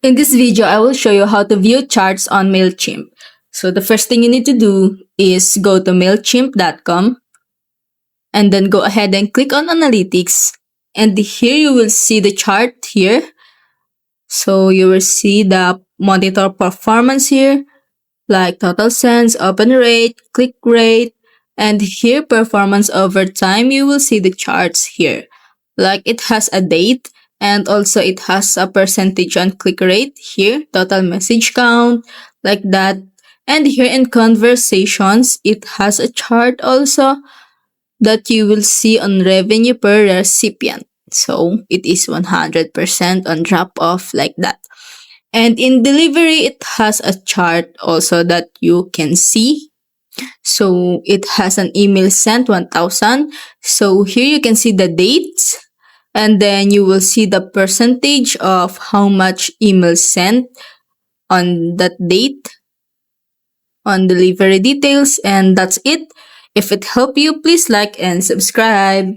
In this video, I will show you how to view charts on Mailchimp. So the first thing you need to do is go to mailchimp.com and then go ahead and click on analytics. And here you will see the chart here. So you will see the monitor performance here, like total sends, open rate, click rate, and here performance over time. You will see the charts here. Like it has a date and also it has a percentage on click rate here, total message count, like that. And here in conversations, it has a chart also that you will see on revenue per recipient. So it is 100% on drop off, like that. And in delivery, it has a chart also that you can see. So it has an email sent 1000. So here you can see the dates, and then you will see the percentage of how much email sent on that date, on delivery details, and that's it. If it helped you, please like and subscribe.